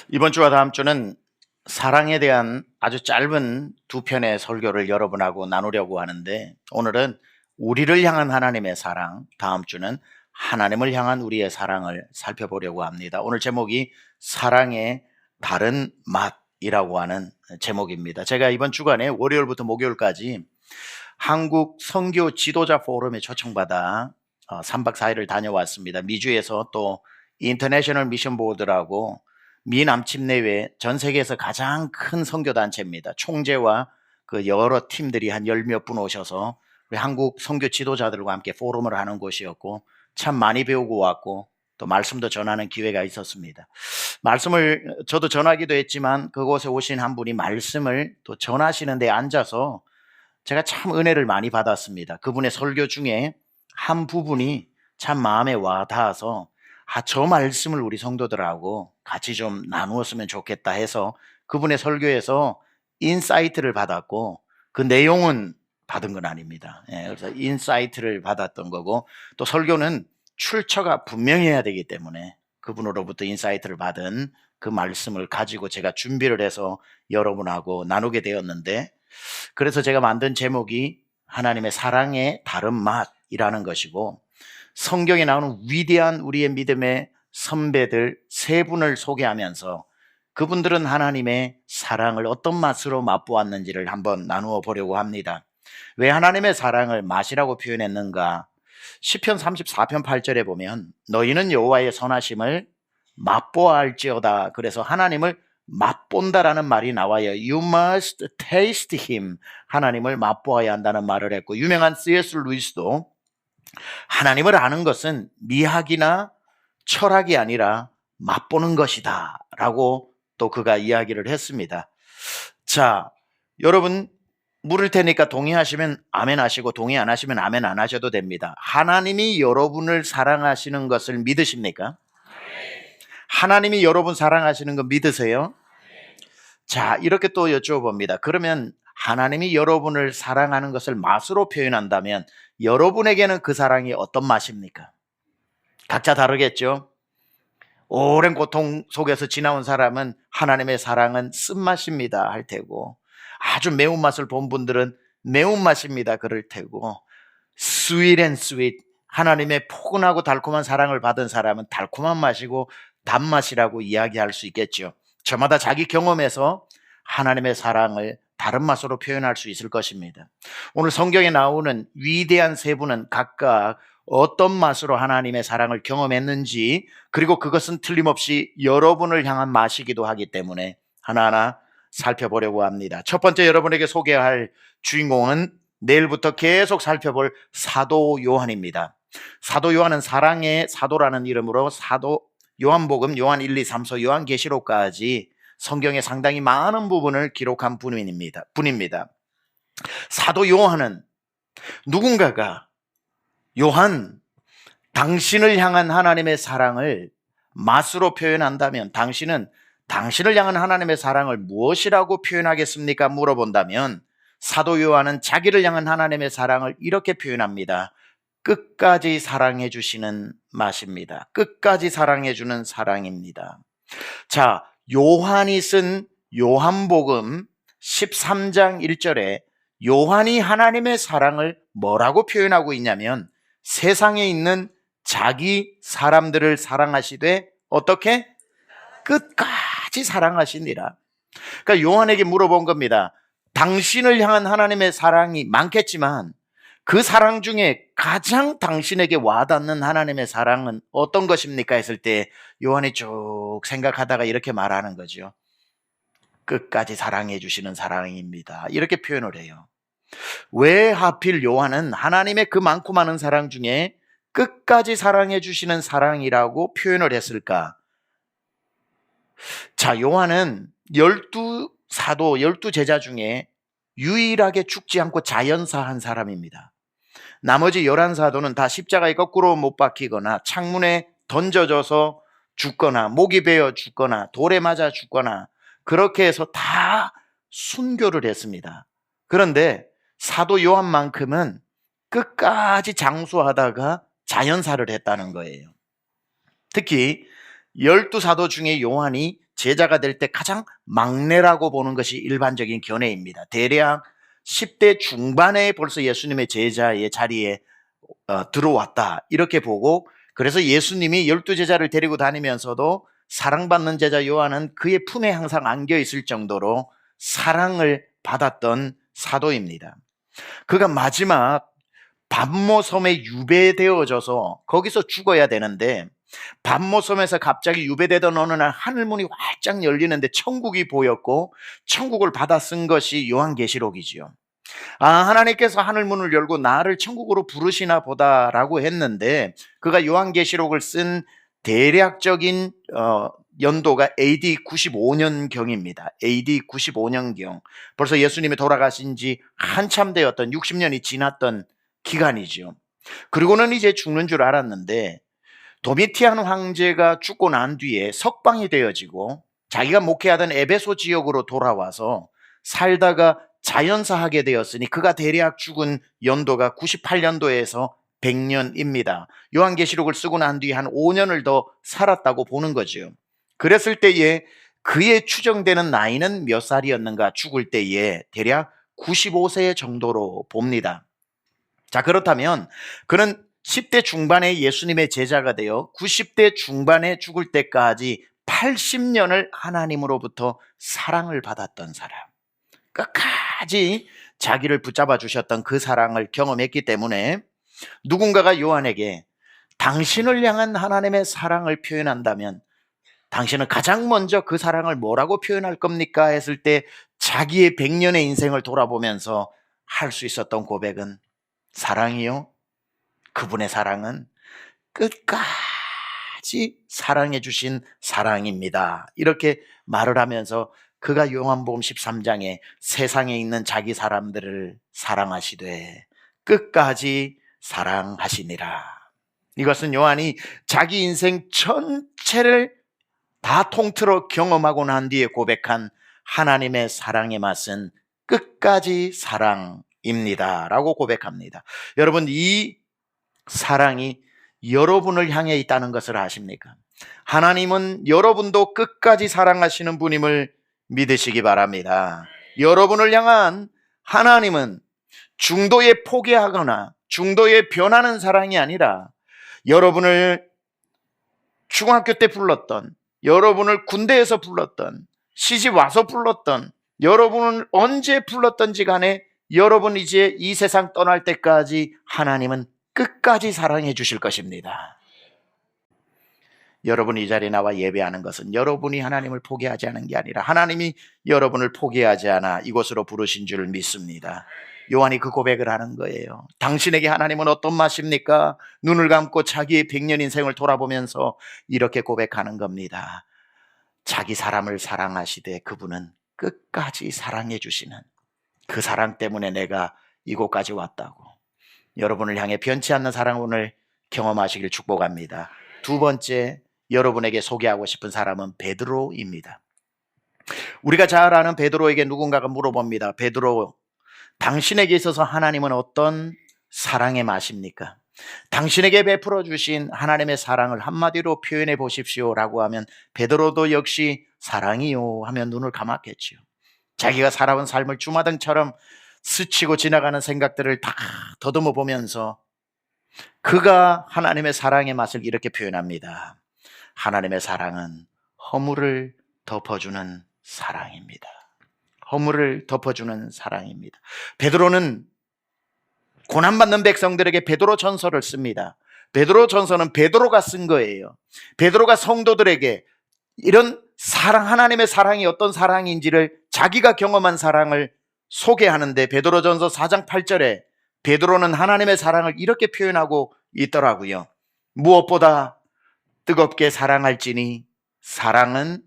이번 주와 다음 주는 사랑에 대한 아주 짧은 두 편의 설교를 여러분하고 나누려고 하는데, 오늘은 우리를 향한 하나님의 사랑, 다음 주는 하나님을 향한 우리의 사랑을 살펴보려고 합니다. 오늘 제목이 사랑의 다른 맛이라고 하는 제목입니다. 제가 이번 주간에 월요일부터 목요일까지 한국 선교 지도자 포럼에 초청받아 3박 4일을 다녀왔습니다. 미주에서 또 인터내셔널 미션 보드라고 미 남침 내외 전 세계에서 가장 큰 선교 단체입니다. 총재와 그 여러 팀들이 한 열 몇 분 오셔서 우리 한국 선교 지도자들과 함께 포럼을 하는 곳이었고, 참 많이 배우고 왔고 또 말씀도 전하는 기회가 있었습니다. 말씀을 저도 전하기도 했지만, 그곳에 오신 한 분이 말씀을 또 전하시는 데 앉아서 제가 참 은혜를 많이 받았습니다. 그분의 설교 중에 한 부분이 참 마음에 와 닿아서 저 말씀을 우리 성도들하고 같이 좀 나누었으면 좋겠다 해서 그분의 설교에서 인사이트를 받았고, 그 내용은 받은 건 아닙니다. 그래서 인사이트를 받았던 거고, 또 설교는 출처가 분명해야 되기 때문에 그분으로부터 인사이트를 받은 그 말씀을 가지고 제가 준비를 해서 여러분하고 나누게 되었는데, 그래서 제가 만든 제목이 하나님의 사랑의 다른 맛이라는 것이고, 성경에 나오는 위대한 우리의 믿음의 선배들 세 분을 소개하면서 그분들은 하나님의 사랑을 어떤 맛으로 맛보았는지를 한번 나누어 보려고 합니다. 왜 하나님의 사랑을 맛이라고 표현했는가? 시편 34편 8절에 보면 너희는 여호와의 선하심을 맛보아 알지어다. 그래서 하나님을 맛본다라는 말이 나와요. You must taste him. 하나님을 맛보아야 한다는 말을 했고, 유명한 C.S. 루이스도 하나님을 아는 것은 미학이나 철학이 아니라 맛보는 것이다 라고 또 그가 이야기를 했습니다. 자, 여러분 물을 테니까 동의하시면 아멘 하시고, 동의 안 하시면 아멘 안 하셔도 됩니다. 하나님이 여러분을 사랑하시는 것을 믿으십니까? 하나님이 여러분 사랑하시는 거 믿으세요? 자, 이렇게 또 여쭤봅니다. 그러면 하나님이 여러분을 사랑하는 것을 맛으로 표현한다면 여러분에게는 그 사랑이 어떤 맛입니까? 각자 다르겠죠? 오랜 고통 속에서 지나온 사람은 하나님의 사랑은 쓴맛입니다 할 테고, 아주 매운맛을 본 분들은 매운맛입니다 그럴 테고, sweet and sweet, 하나님의 포근하고 달콤한 사랑을 받은 사람은 달콤한 맛이고 단맛이라고 이야기할 수 있겠죠. 저마다 자기 경험에서 하나님의 사랑을 다른 맛으로 표현할 수 있을 것입니다. 오늘 성경에 나오는 위대한 세 분은 각각 어떤 맛으로 하나님의 사랑을 경험했는지, 그리고 그것은 틀림없이 여러분을 향한 맛이기도 하기 때문에 하나하나 살펴보려고 합니다. 첫 번째 여러분에게 소개할 주인공은 내일부터 계속 살펴볼 사도 요한입니다. 사도 요한은 사랑의 사도라는 이름으로 사도 요한복음, 요한 1, 2, 3서 요한계시록까지 성경의 상당히 많은 부분을 기록한 분입니다. 사도 요한은 누군가가 요한, 당신을 향한 하나님의 사랑을 맛으로 표현한다면 당신은 당신을 향한 하나님의 사랑을 무엇이라고 표현하겠습니까? 물어본다면 사도 요한은 자기를 향한 하나님의 사랑을 이렇게 표현합니다. 끝까지 사랑해 주시는 맛입니다. 끝까지 사랑해 주는 사랑입니다. 자, 요한이 쓴 요한복음 13장 1절에 요한이 하나님의 사랑을 뭐라고 표현하고 있냐면, 세상에 있는 자기 사람들을 사랑하시되 어떻게? 끝까지 사랑하시니라. 그러니까 요한에게 물어본 겁니다. 당신을 향한 하나님의 사랑이 많겠지만 그 사랑 중에 가장 당신에게 와닿는 하나님의 사랑은 어떤 것입니까? 했을 때 요한이 쭉 생각하다가 이렇게 말하는 거죠. 끝까지 사랑해 주시는 사랑입니다. 이렇게 표현을 해요. 왜 하필 요한은 하나님의 그 많고 많은 사랑 중에 끝까지 사랑해 주시는 사랑이라고 표현을 했을까? 자, 요한은 12사도, 12제자 중에 유일하게 죽지 않고 자연사한 사람입니다. 나머지 11사도는 다 십자가에 거꾸로 못 박히거나 창문에 던져져서 죽거나 목이 베어 죽거나 돌에 맞아 죽거나 그렇게 해서 다 순교를 했습니다. 그런데 사도 요한만큼은 끝까지 장수하다가 자연사를 했다는 거예요. 특히 12사도 중에 요한이 제자가 될 때 가장 막내라고 보는 것이 일반적인 견해입니다. 대략 10대 중반에 벌써 예수님의 제자의 자리에 들어왔다 이렇게 보고, 그래서 예수님이 12제자를 데리고 다니면서도 사랑받는 제자 요한은 그의 품에 항상 안겨 있을 정도로 사랑을 받았던 사도입니다. 그가 마지막 밤모섬에 유배되어져서 거기서 죽어야 되는데, 밤모섬에서 갑자기 유배되던 어느 날 하늘문이 활짝 열리는데 천국이 보였고, 천국을 받아 쓴 것이 요한계시록이지요. 하나님께서 하늘문을 열고 나를 천국으로 부르시나 보다라고 했는데, 그가 요한계시록을 쓴 대략적인 연도가 AD 95년경입니다. AD 95년경. 벌써 예수님이 돌아가신 지 한참 되었던 60년이 지났던 기간이죠. 그리고는 이제 죽는 줄 알았는데, 도미티안 황제가 죽고 난 뒤에 석방이 되어지고 자기가 목회하던 에베소 지역으로 돌아와서 살다가 자연사하게 되었으니 그가 대략 죽은 연도가 98년도에서 100년입니다. 요한계시록을 쓰고 난 뒤에 한 5년을 더 살았다고 보는 거죠. 그랬을 때에 그의 추정되는 나이는 몇 살이었는가? 죽을 때에 대략 95세 정도로 봅니다. 자, 그렇다면 그는 10대 중반에 예수님의 제자가 되어 90대 중반에 죽을 때까지 80년을 하나님으로부터 사랑을 받았던 사람, 끝까지 자기를 붙잡아 주셨던 그 사랑을 경험했기 때문에 누군가가 요한에게 당신을 향한 하나님의 사랑을 표현한다면 당신은 가장 먼저 그 사랑을 뭐라고 표현할 겁니까? 했을 때 자기의 100년의 인생을 돌아보면서 할 수 있었던 고백은 사랑이요. 그분의 사랑은 끝까지 사랑해 주신 사랑입니다. 이렇게 말을 하면서 그가 요한복음 13장에 세상에 있는 자기 사람들을 사랑하시되 끝까지 사랑하시니라. 이것은 요한이 자기 인생 전체를 다 통틀어 경험하고 난 뒤에 고백한 하나님의 사랑의 맛은 끝까지 사랑입니다 라고 고백합니다. 여러분, 이 사랑이 여러분을 향해 있다는 것을 아십니까? 하나님은 여러분도 끝까지 사랑하시는 분임을 믿으시기 바랍니다. 여러분을 향한 하나님은 중도에 포기하거나 중도에 변하는 사랑이 아니라, 여러분을 중학교 때 불렀던, 여러분을 군대에서 불렀던, 시집 와서 불렀던, 여러분을 언제 불렀던지 간에 여러분 이제 이 세상 떠날 때까지 하나님은 끝까지 사랑해 주실 것입니다. 여러분이 이 자리에 나와 예배하는 것은 여러분이 하나님을 포기하지 않은 게 아니라 하나님이 여러분을 포기하지 않아 이곳으로 부르신 줄 믿습니다. 요한이 그 고백을 하는 거예요. 당신에게 하나님은 어떤 맛입니까? 눈을 감고 자기의 100년 인생을 돌아보면서 이렇게 고백하는 겁니다. 자기 사람을 사랑하시되 그분은 끝까지 사랑해 주시는 그 사랑 때문에 내가 이곳까지 왔다고. 여러분을 향해 변치 않는 사랑을 경험하시길 축복합니다. 두 번째, 여러분에게 소개하고 싶은 사람은 베드로입니다. 우리가 잘 아는 베드로에게 누군가가 물어봅니다. 베드로, 당신에게 있어서 하나님은 어떤 사랑의 맛입니까? 당신에게 베풀어 주신 하나님의 사랑을 한마디로 표현해 보십시오 라고 하면 베드로도 역시 사랑이요 하면 눈을 감았겠지요. 자기가 살아온 삶을 주마등처럼 스치고 지나가는 생각들을 다 더듬어 보면서 그가 하나님의 사랑의 맛을 이렇게 표현합니다. 하나님의 사랑은 허물을 덮어주는 사랑입니다. 허물을 덮어주는 사랑입니다. 베드로는 고난받는 백성들에게 베드로 전서를 씁니다. 베드로 전서는 베드로가 쓴 거예요. 베드로가 성도들에게 이런 사랑, 하나님의 사랑이 어떤 사랑인지를, 자기가 경험한 사랑을 소개하는데 베드로전서 4장 8절에 베드로는 하나님의 사랑을 이렇게 표현하고 있더라고요. 무엇보다 뜨겁게 사랑할지니 사랑은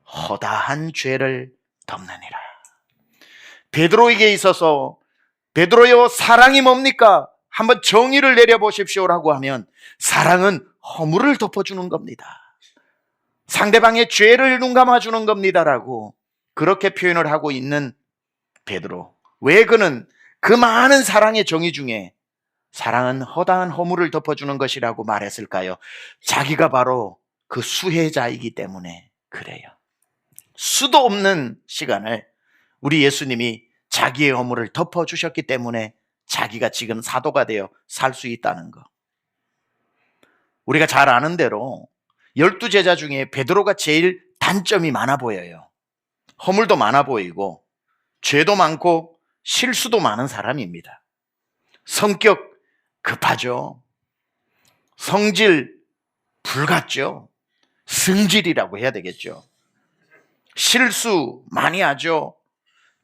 허다한 죄를 덮느니라. 베드로에게 있어서 베드로여, 사랑이 뭡니까? 한번 정의를 내려보십시오라고 하면 사랑은 허물을 덮어주는 겁니다. 상대방의 죄를 눈감아주는 겁니다라고 그렇게 표현을 하고 있는 베드로. 왜 그는 그 많은 사랑의 정의 중에 사랑은 허다한 허물을 덮어주는 것이라고 말했을까요? 자기가 바로 그 수혜자이기 때문에 그래요. 수도 없는 시간을 우리 예수님이 자기의 허물을 덮어주셨기 때문에 자기가 지금 사도가 되어 살 수 있다는 것. 우리가 잘 아는 대로 12제자 중에 베드로가 제일 단점이 많아 보여요. 허물도 많아 보이고 죄도 많고 실수도 많은 사람입니다. 성격 급하죠. 성질 불같죠. 승질이라고 해야 되겠죠. 실수 많이 하죠.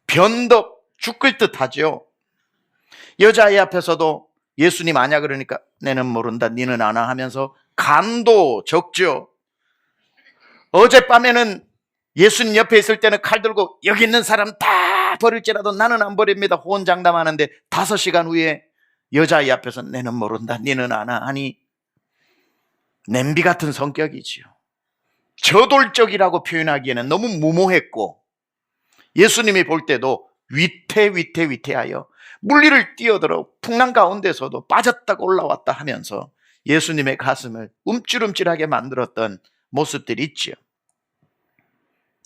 변덕 죽을 듯 하죠. 여자아이 앞에서도 예수님 아냐 그러니까 내는 모른다 니는 아나 하면서 간도 적죠. 어젯밤에는 예수님 옆에 있을 때는 칼 들고 여기 있는 사람 다 버릴지라도 나는 안 버립니다 호언장담하는데 5시간 후에 여자아이 앞에서 내는 모른다 니는 아나 하니 냄비 같은 성격이지요. 저돌적이라고 표현하기에는 너무 무모했고 예수님이 볼 때도 위태하여 물리를 뛰어들어 풍랑 가운데서도 빠졌다가 올라왔다 하면서 예수님의 가슴을 움찔움찔하게 만들었던 모습들이 있죠.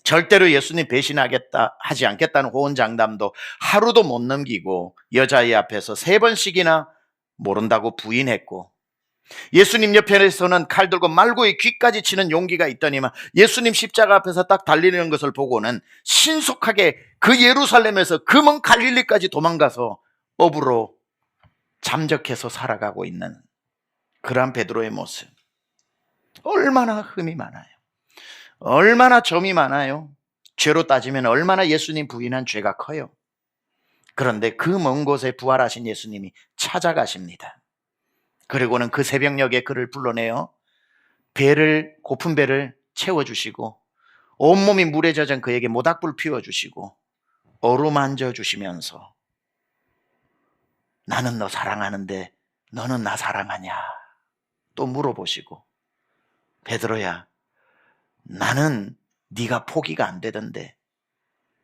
절대로 예수님 배신하겠다 하지 않겠다는 호언장담도 하루도 못 넘기고 여자아이 앞에서 3번씩이나 모른다고 부인했고 예수님 옆에서는 칼 들고 말고의 귀까지 치는 용기가 있더니만 예수님 십자가 앞에서 딱 달리는 것을 보고는 신속하게 그 예루살렘에서 그 먼 갈릴리까지 도망가서 업으로 잠적해서 살아가고 있는 그러한 베드로의 모습. 얼마나 흠이 많아요. 얼마나 점이 많아요. 죄로 따지면 얼마나 예수님 부인한 죄가 커요. 그런데 그 먼 곳에 부활하신 예수님이 찾아가십니다. 그리고는 그 새벽녘에 그를 불러내어 고픈 배를 채워주시고 온몸이 물에 젖은 그에게 모닥불 피워주시고 어루만져 주시면서 나는 너 사랑하는데 너는 나 사랑하냐 또 물어보시고 베드로야 나는 네가 포기가 안 되던데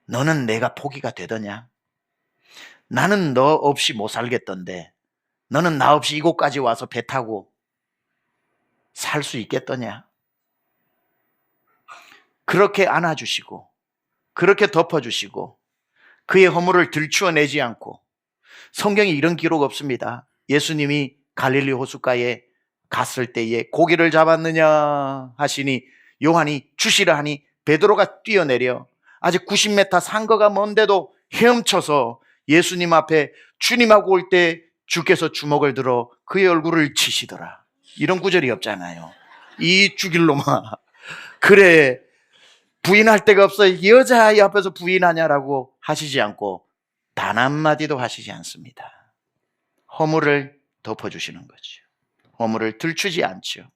너는 내가 포기가 되더냐? 나는 너 없이 못 살겠던데 너는 나 없이 이곳까지 와서 배 타고 살 수 있겠더냐? 그렇게 안아주시고 그렇게 덮어주시고 그의 허물을 들추어내지 않고 성경에 이런 기록 없습니다. 예수님이 갈릴리 호숫가에 갔을 때에 고기를 잡았느냐 하시니 요한이 주시라 하니 베드로가 뛰어내려 아직 90m 산거가 먼데도 헤엄쳐서 예수님 앞에 주님하고 올 때 주께서 주먹을 들어 그의 얼굴을 치시더라. 이런 구절이 없잖아요. 이 죽일 놈아. 그래 부인할 데가 없어 여자아이 앞에서 부인하냐라고 하시지 않고 단 한마디도 하시지 않습니다. 허물을 덮어주시는 거죠. 허물을 들추지 않죠.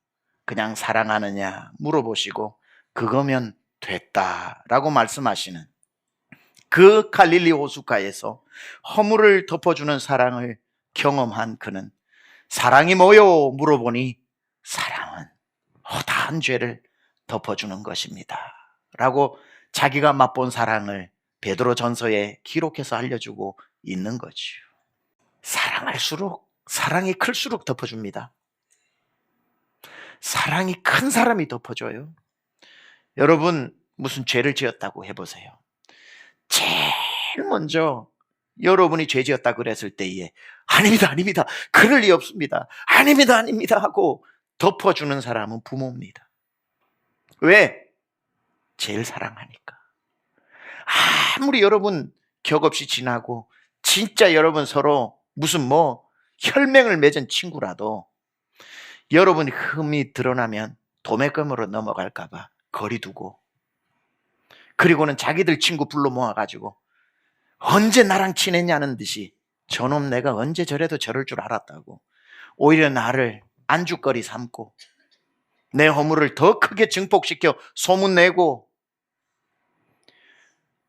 그냥 사랑하느냐 물어보시고 그거면 됐다라고 말씀하시는 그 갈릴리 호숫가에서 허물을 덮어주는 사랑을 경험한 그는 사랑이 뭐요? 물어보니 사랑은 허다한 죄를 덮어주는 것입니다 라고 자기가 맛본 사랑을 베드로 전서에 기록해서 알려주고 있는 거죠. 사랑할수록 사랑이 클수록 덮어줍니다. 사랑이 큰 사람이 덮어줘요. 여러분 무슨 죄를 지었다고 해보세요. 제일 먼저 여러분이 죄 지었다 그랬을 때에 아닙니다 그럴 리 없습니다 아닙니다 하고 덮어주는 사람은 부모입니다. 왜? 제일 사랑하니까. 아무리 여러분 격없이 지나고 진짜 여러분 서로 무슨 혈맹을 맺은 친구라도 여러분 흠이 드러나면 도매금으로 넘어갈까 봐 거리 두고 그리고는 자기들 친구 불러 모아가지고 언제 나랑 친했냐는 듯이 저놈 내가 언제 저래도 저럴 줄 알았다고 오히려 나를 안주거리 삼고 내 허물을 더 크게 증폭시켜 소문내고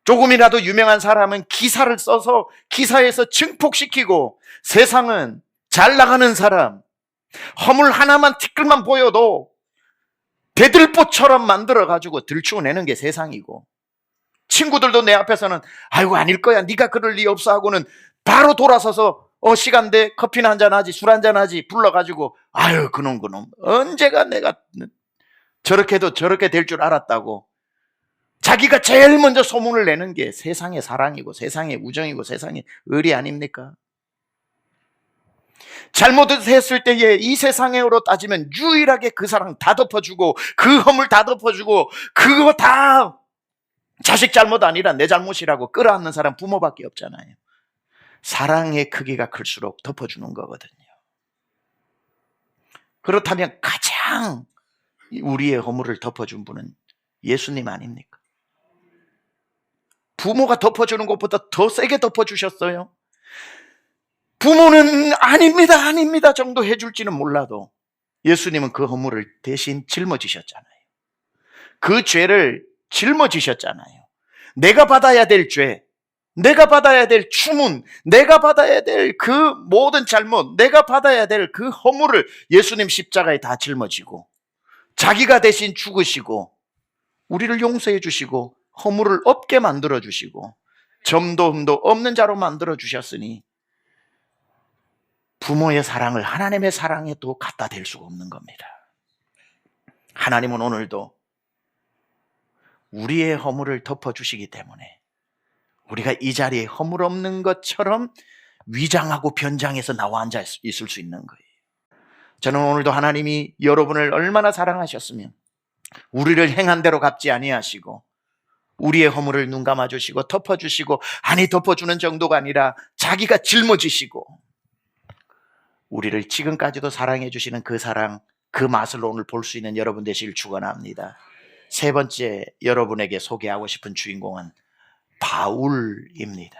조금이라도 유명한 사람은 기사를 써서 기사에서 증폭시키고 세상은 잘 나가는 사람 허물 하나만 티끌만 보여도 대들보처럼 만들어가지고 들추어내는 게 세상이고 친구들도 내 앞에서는 아이고 아닐 거야 네가 그럴 리 없어 하고는 바로 돌아서서 시간 돼 커피나 한잔 하지 술 한잔 하지 불러가지고 아유 그놈 언제가 내가 저렇게도 저렇게 될 줄 알았다고 자기가 제일 먼저 소문을 내는 게 세상의 사랑이고 세상의 우정이고 세상의 의리 아닙니까? 잘못했을 때에 이 세상으로 따지면 유일하게 그 사랑 다 덮어주고 그 허물 다 덮어주고 그거 다 자식 잘못 아니라 내 잘못이라고 끌어안는 사람 부모밖에 없잖아요. 사랑의 크기가 클수록 덮어주는 거거든요. 그렇다면 가장 우리의 허물을 덮어준 분은 예수님 아닙니까? 부모가 덮어주는 것보다 더 세게 덮어주셨어요. 부모는 아닙니다 정도 해줄지는 몰라도 예수님은 그 허물을 대신 짊어지셨잖아요. 그 죄를 짊어지셨잖아요. 내가 받아야 될 죄, 내가 받아야 될 추문, 내가 받아야 될 그 모든 잘못, 내가 받아야 될 그 허물을 예수님 십자가에 다 짊어지고 자기가 대신 죽으시고 우리를 용서해 주시고 허물을 없게 만들어 주시고 점도 흠도 없는 자로 만들어 주셨으니 부모의 사랑을 하나님의 사랑에 또 갖다 댈 수가 없는 겁니다. 하나님은 오늘도 우리의 허물을 덮어주시기 때문에 우리가 이 자리에 허물 없는 것처럼 위장하고 변장해서 나와 앉아 있을 수 있는 거예요. 저는 오늘도 하나님이 여러분을 얼마나 사랑하셨으면 우리를 행한 대로 갚지 아니하시고 우리의 허물을 눈 감아주시고 덮어주시고, 아니 덮어주는 정도가 아니라 자기가 짊어지시고 우리를 지금까지도 사랑해 주시는 그 사랑, 그 맛을 오늘 볼 수 있는 여러분 되시길 축원합니다. 세 번째 여러분에게 소개하고 싶은 주인공은 바울입니다.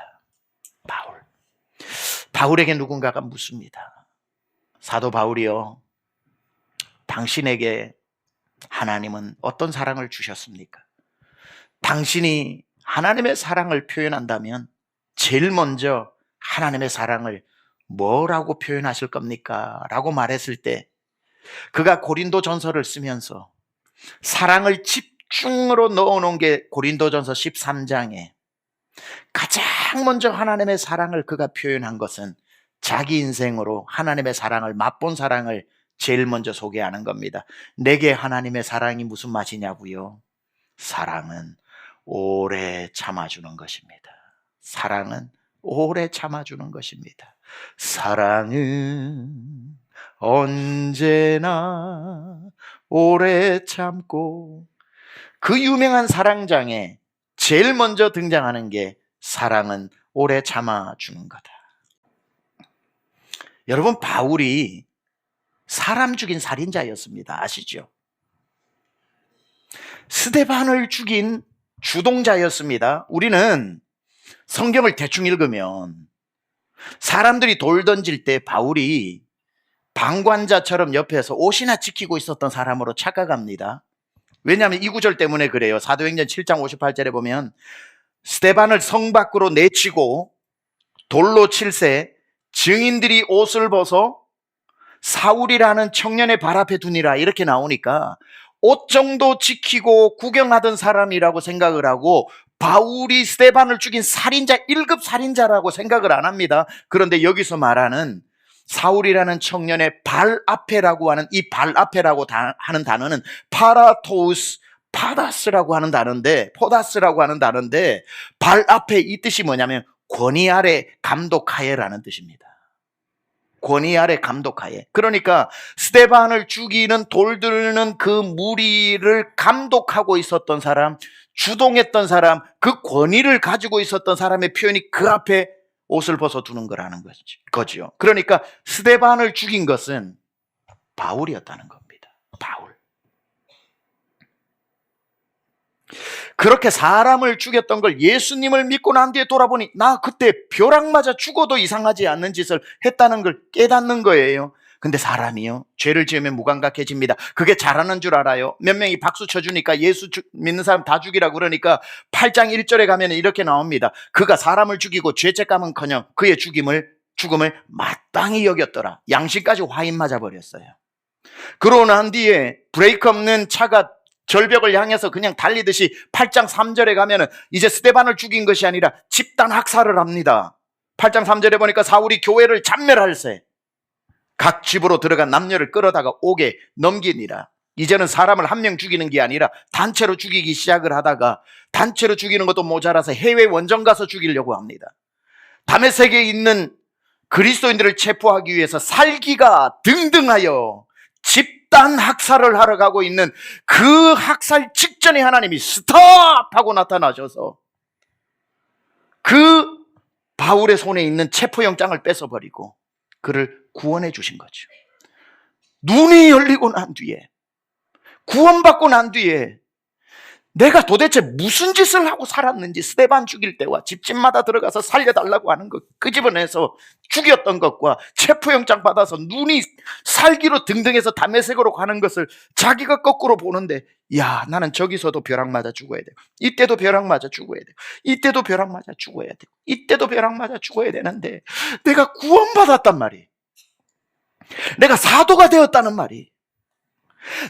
바울에게 누군가가 묻습니다. 사도 바울이요, 당신에게 하나님은 어떤 사랑을 주셨습니까? 당신이 하나님의 사랑을 표현한다면 제일 먼저 하나님의 사랑을 뭐라고 표현하실 겁니까? 라고 말했을 때 그가 고린도전서를 쓰면서 사랑을 집중으로 넣어놓은 게 고린도전서 13장에 가장 먼저 하나님의 사랑을 그가 표현한 것은 자기 인생으로 하나님의 사랑을 맛본 사랑을 제일 먼저 소개하는 겁니다. 내게 하나님의 사랑이 무슨 맛이냐고요? 사랑은 오래 참아주는 것입니다. 사랑은 오래 참아주는 것입니다. 사랑은 언제나 오래 참고, 그 유명한 사랑장에 제일 먼저 등장하는 게 사랑은 오래 참아주는 거다. 여러분, 바울이 사람 죽인 살인자였습니다. 아시죠? 스데반을 죽인 주동자였습니다. 우리는 성경을 대충 읽으면 사람들이 돌 던질 때 바울이 방관자처럼 옆에서 옷이나 지키고 있었던 사람으로 착각합니다. 왜냐하면 이 구절 때문에 그래요. 사도행전 7장 58절에 보면 스데반을 성 밖으로 내치고 돌로 칠세 증인들이 옷을 벗어 사울이라는 청년의 발 앞에 두니라, 이렇게 나오니까 옷 정도 지키고 구경하던 사람이라고 생각을 하고 바울이 스데반을 죽인 살인자, 1급 살인자라고 생각을 안 합니다. 그런데 여기서 말하는 사울이라는 청년의 발 앞에라고 하는 이 발 앞에라고 하는 단어는 파라토우스 파다스라고 하는 단어인데, 포다스라고 하는 단어인데, 발 앞에 이 뜻이 뭐냐면 권위 아래 감독하에라는 뜻입니다. 권위 아래 감독하에. 그러니까 스데반을 죽이는 돌 들는 그 무리를 감독하고 있었던 사람, 주동했던 사람, 그 권위를 가지고 있었던 사람의 표현이 그 앞에 옷을 벗어 두는 거라는 거죠. 그러니까 스데반을 죽인 것은 바울이었다는 겁니다. 바울. 그렇게 사람을 죽였던 걸 예수님을 믿고 난 뒤에 돌아보니 나 그때 벼락 맞아 죽어도 이상하지 않는 짓을 했다는 걸 깨닫는 거예요. 근데 사람이요, 죄를 지으면 무감각해집니다. 그게 잘하는 줄 알아요. 몇 명이 박수 쳐주니까 예수 믿는 사람 다 죽이라고 그러니까 8장 1절에 가면 이렇게 나옵니다. 그가 사람을 죽이고 죄책감은커녕 그의 죽음을 마땅히 여겼더라. 양심까지 화인 맞아버렸어요. 그러고 난 뒤에 브레이크 없는 차가 절벽을 향해서 그냥 달리듯이 8장 3절에 가면은 이제 스데반을 죽인 것이 아니라 집단 학살을 합니다. 8장 3절에 보니까 사울이 교회를 잔멸할세 각 집으로 들어간 남녀를 끌어다가 옥에 넘기니라. 이제는 사람을 한 명 죽이는 게 아니라 단체로 죽이기 시작을 하다가 단체로 죽이는 것도 모자라서 해외 원정 가서 죽이려고 합니다. 다메섹에 있는 그리스도인들을 체포하기 위해서 살기가 등등하여 집단 학살을 하러 가고 있는 그 학살 직전에 하나님이 스톱하고 나타나셔서 그 바울의 손에 있는 체포영장을 뺏어버리고 그를 구원해 주신 거죠. 눈이 열리고 난 뒤에, 구원받고 난 뒤에 내가 도대체 무슨 짓을 하고 살았는지, 스데반 죽일 때와 집집마다 들어가서 살려달라고 하는 것 끄집어내서 죽였던 것과 체포영장 받아서 눈이 살기로 등등해서 다메섹으로 가는 것을 자기가 거꾸로 보는데, 야, 나는 저기서도 벼락 맞아 죽어야 돼. 이때도 벼락 맞아 죽어야 돼. 이때도 벼락 맞아 죽어야 돼. 이때도 벼락 맞아 죽어야 되는데 내가 구원받았단 말이, 내가 사도가 되었다는 말이,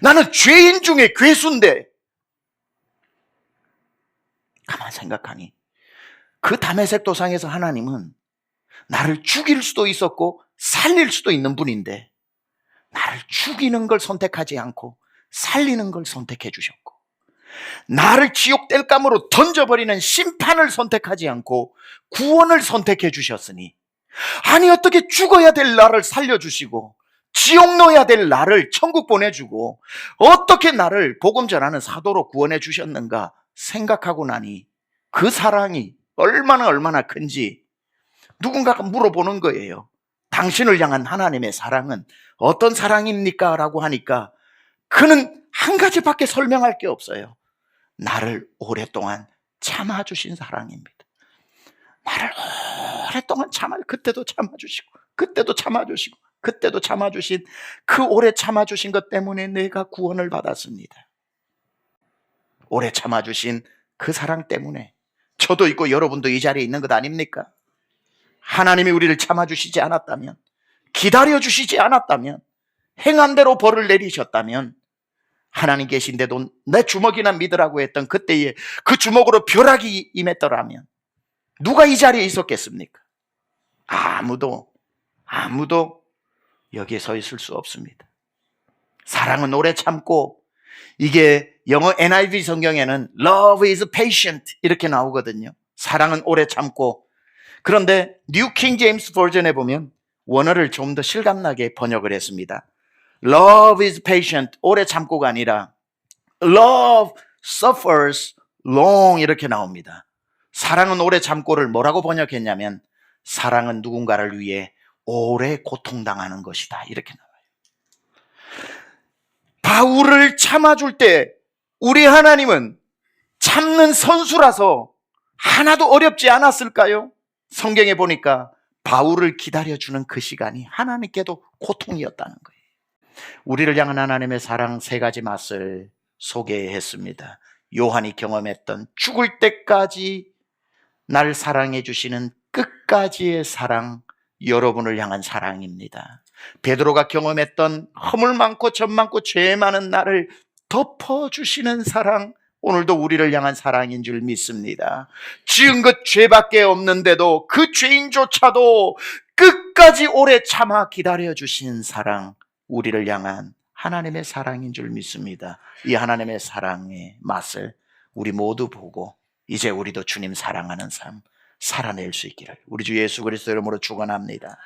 나는 죄인 중에 괴수인데, 가만 생각하니 그 다메섹 도상에서 하나님은 나를 죽일 수도 있었고 살릴 수도 있는 분인데 나를 죽이는 걸 선택하지 않고 살리는 걸 선택해 주셨고, 나를 지옥 땔감으로 던져버리는 심판을 선택하지 않고 구원을 선택해 주셨으니, 아니 어떻게 죽어야 될 나를 살려주시고 지옥 넣어야 될 나를 천국 보내주고 어떻게 나를 복음 전하는 사도로 구원해 주셨는가 생각하고 나니 그 사랑이 얼마나 큰지 누군가가 물어보는 거예요. 당신을 향한 하나님의 사랑은 어떤 사랑입니까? 라고 하니까 그는 한 가지밖에 설명할 게 없어요. 나를 오랫동안 참아주신 사랑입니다. 나를 오랫동안 그때도 참아주시고 그때도 참아주시고 그때도 참아주신 그 오래 참아주신 것 때문에 내가 구원을 받았습니다. 오래 참아주신 그 사랑 때문에 저도 있고 여러분도 이 자리에 있는 것 아닙니까? 하나님이 우리를 참아주시지 않았다면, 기다려주시지 않았다면, 행한 대로 벌을 내리셨다면, 하나님 계신데도 내 주먹이나 믿으라고 했던 그때에 그 주먹으로 벼락이 임했더라면 누가 이 자리에 있었겠습니까? 아무도 여기에 서 있을 수 없습니다. 사랑은 오래 참고, 이게 영어 NIV 성경에는 Love is patient 이렇게 나오거든요. 사랑은 오래 참고. 그런데 뉴 킹 제임스 버전에 보면 원어를 좀 더 실감나게 번역을 했습니다. Love is patient, 오래 참고가 아니라 Love suffers long 이렇게 나옵니다. 사랑은 오래 참고를 뭐라고 번역했냐면 사랑은 누군가를 위해 오래 고통당하는 것이다 이렇게 나와요. 바울을 참아줄 때 우리 하나님은 참는 선수라서 하나도 어렵지 않았을까요? 성경에 보니까 바울을 기다려주는 그 시간이 하나님께도 고통이었다는 거예요. 우리를 향한 하나님의 사랑 세 가지 맛을 소개했습니다. 요한이 경험했던 죽을 때까지 날 사랑해 주시는 끝까지의 사랑, 여러분을 향한 사랑입니다. 베드로가 경험했던 허물 많고 점 많고 죄 많은 나를 덮어주시는 사랑, 오늘도 우리를 향한 사랑인 줄 믿습니다. 지은 것 죄밖에 없는데도 그 죄인조차도 끝까지 오래 참아 기다려주신 사랑, 우리를 향한 하나님의 사랑인 줄 믿습니다. 이 하나님의 사랑의 맛을 우리 모두 보고 이제 우리도 주님 사랑하는 삶 살아낼 수 있기를 우리 주 예수 그리스도 이름으로 축원합니다.